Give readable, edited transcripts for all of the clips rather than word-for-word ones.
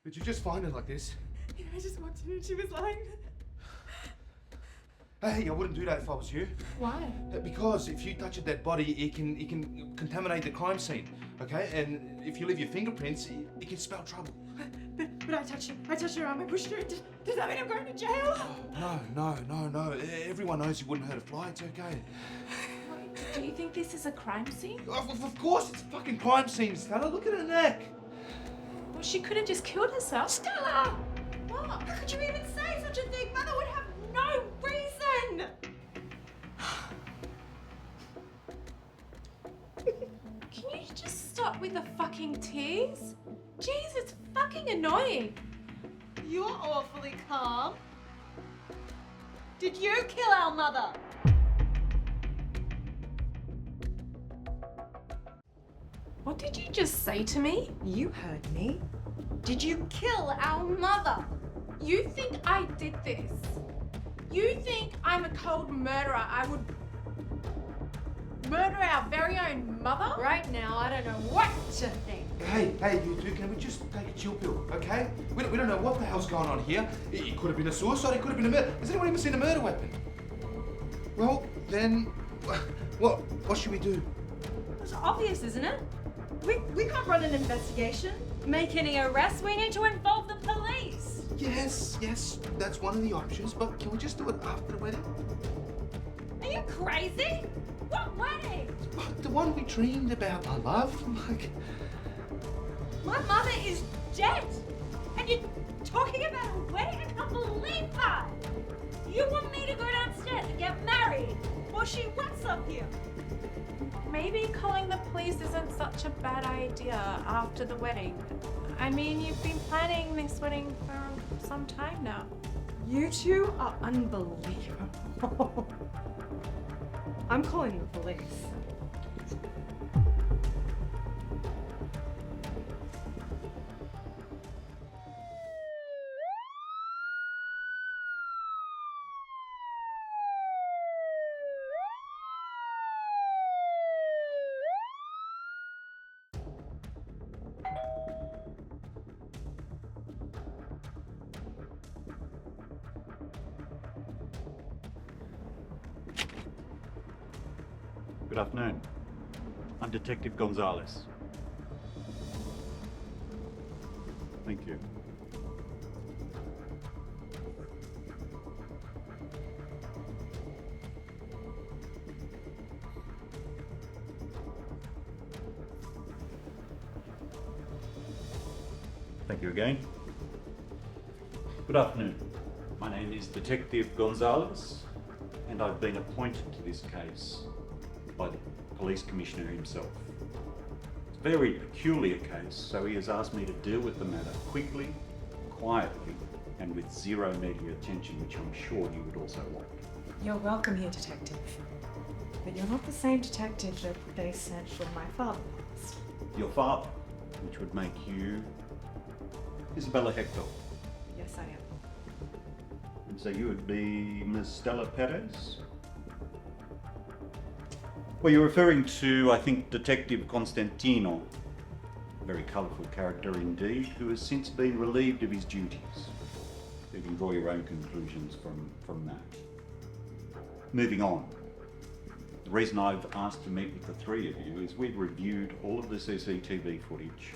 Did you just find her like this? Yeah, I just walked in and she was lying. Hey, I wouldn't do that if I was you. Why? Because if you touch a dead body, it can contaminate the crime scene, okay? And if you leave your fingerprints, it can spell trouble. But I touched her arm, I pushed her. Does that mean I'm going to jail? No. Everyone knows you wouldn't hurt a fly, it's okay. Do you think this is a crime scene? Of course it's a fucking crime scene, Stella. Look at her neck. Well, she could have just killed herself. Stella! What? How could you even say such a thing? Mother would have no reason! Can you just stop with the fucking tears? Jeez, it's fucking annoying. You're awfully calm. Did you kill our mother? What did you just say to me? You heard me. Did you kill our mother? You think I did this? You think I'm a cold murderer? I would murder our very own mother? Right now, I don't know what to think. Hey, you two, can we just take a chill pill, okay? We don't know what the hell's going on here. It could have been a suicide, it could have been a murder. Has anyone even seen a murder weapon? Well, then, what should we do? It's obvious, isn't it? We can't run an investigation, make any arrests. We need to involve the police. Yes, that's one of the options, but can we just do it after the wedding? Are you crazy? What wedding? The one we dreamed about, my love. Like, my mother is dead, and you're talking about a wedding? I can't believe that. You want me to go downstairs and get married, or she wants up here? Maybe calling the police isn't such a bad idea after the wedding. I mean, you've been planning this wedding for some time now. You two are unbelievable. I'm calling the police. Good afternoon. I'm Detective Gonzalez. Thank you. Thank you again. Good afternoon. My name is Detective Gonzalez, and I've been appointed to this case by the police commissioner himself. It's a very peculiar case, so he has asked me to deal with the matter quickly, quietly, and with zero media attention, which I'm sure you would also want. You're welcome here, detective. But you're not the same detective that they sent for my father last. Your father, which would make you Isabella Hector. Yes, I am. And so you would be Miss Stella Perez? Well, you're referring to, I think, Detective Constantino, a very colourful character indeed, who has since been relieved of his duties. You can draw your own conclusions from that. Moving on. The reason I've asked to meet with the three of you is we've reviewed all of the CCTV footage,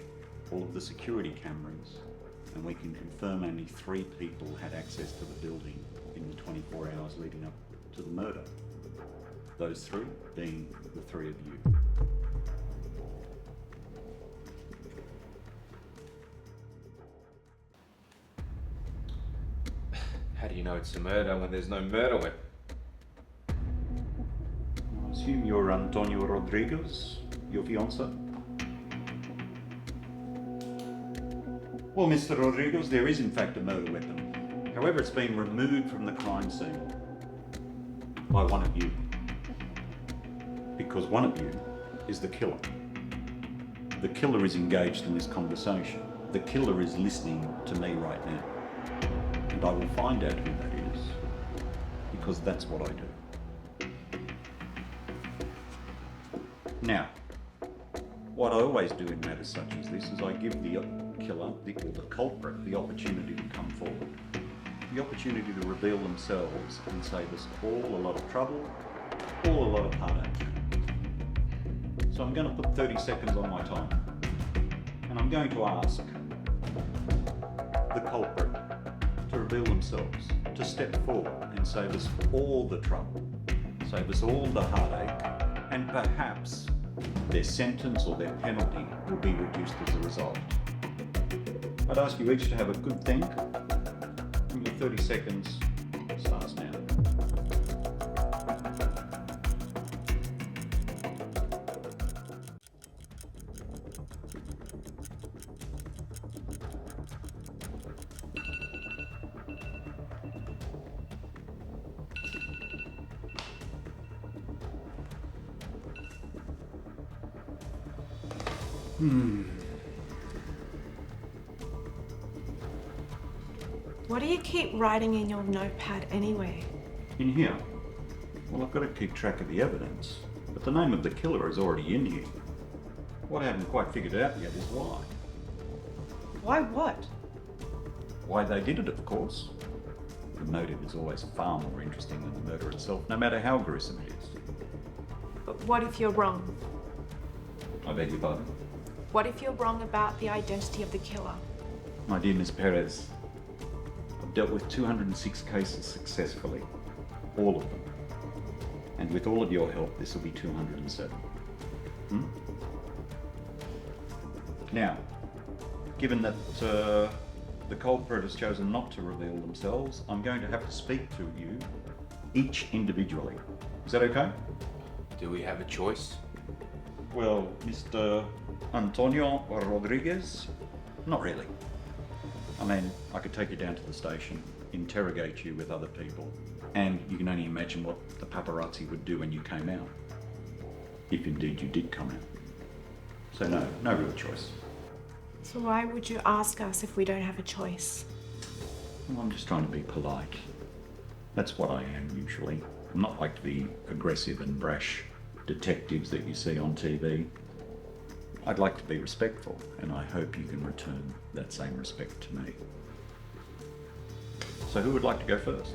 all of the security cameras, and we can confirm only 3 people had access to the building in the 24 hours leading up to the murder. Those 3 being the 3 of you. how do you know it's a murder when there's no murder weapon? I assume you're Antonio Rodriguez, your fiancé? Well, Mr. Rodriguez, there is in fact a murder weapon. However, it's been removed from the crime scene by one of you. Because one of you is the killer. The killer is engaged in this conversation. The killer is listening to me right now. And I will find out who that is, because that's what I do. Now, what I always do in matters such as this is I give the killer, the culprit, the opportunity to come forward. The opportunity to reveal themselves and save us all a lot of trouble, all a lot of heartache. So I'm going to put 30 seconds on my time. And I'm going to ask the culprit to reveal themselves, to step forward and save us all the trouble, save us all the heartache, and perhaps their sentence or their penalty will be reduced as a result. I'd ask you each to have a good think. And your 30 seconds starts now. What do you keep writing in your notepad anyway? In here? Well, I've got to keep track of the evidence, but the name of the killer is already in here. What I haven't quite figured out yet is why. Why what? Why they did it, of course. The motive is always far more interesting than the murder itself, no matter how gruesome it is. But what if you're wrong? I beg your pardon? What if you're wrong about the identity of the killer? My dear Miss Perez, I've dealt with 206 cases successfully, all of them. And with all of your help, this will be 207. Now, given that the culprit has chosen not to reveal themselves, I'm going to have to speak to you, each individually. Is that okay? Do we have a choice? Well, Mr. Antonio Rodriguez? Not really. I mean, I could take you down to the station, interrogate you with other people, and you can only imagine what the paparazzi would do when you came out. If indeed you did come out. So no real choice. So why would you ask us if we don't have a choice? Well, I'm just trying to be polite. That's what I am usually. I'm not like the aggressive and brash detectives that you see on TV. I'd like to be respectful, and I hope you can return that same respect to me. So who would like to go first?